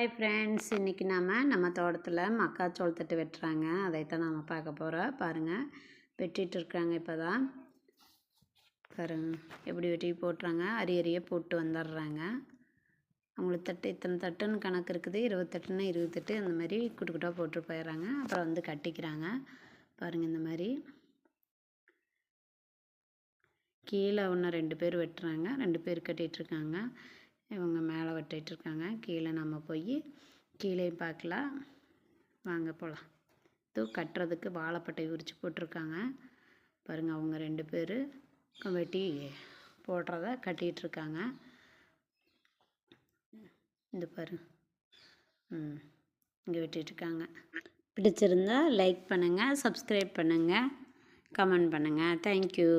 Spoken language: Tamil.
ஹாய் ஃப்ரெண்ட்ஸ், இன்றைக்கி நம்ம தோட்டத்தில் மக்காச்சோள தட்டு வெட்டுறாங்க. அதைத்தான் நாம் பார்க்க போகிறோம். பாருங்கள், வெட்டிகிட்டு இருக்காங்க. இப்போ தான் பாருங்கள் எப்படி வெட்டி போட்டுறாங்க. அரிய போட்டு வந்துடுறாங்க. அவங்களுக்கு தட்டு இத்தனை தட்டுன்னு கணக்கு இருக்குது. 20 தட்டுன்னா 20 தட்டு அந்த மாதிரி குட்டாக போட்டு போயிடுறாங்க. அப்புறம் வந்து கட்டிக்கிறாங்க. பாருங்கள், இந்த மாதிரி கீழே ஒன்று 2 பேர் வெட்டுறாங்க, 2 பேர் கட்டிகிட்ருக்காங்க. இவங்க மேலே வெட்டிகிட்ருக்காங்க. கீழே நம்ம போய் கீழே பார்க்கலாம். வாங்க போகலாம். இது கட்டுறதுக்கு வாழைப்பட்டை உரித்து போட்டிருக்காங்க. பாருங்கள், அவங்க 2 பேர் வெட்டி போடுறத கட்டிகிட்ருக்காங்க. இந்த பாருங்க, இங்கே வெட்டிகிட்ருக்காங்க. பிடிச்சிருந்தா லைக் பண்ணுங்கள், சப்ஸ்கிரைப் பண்ணுங்கள், கமெண்ட் பண்ணுங்கள். தேங்க்யூ.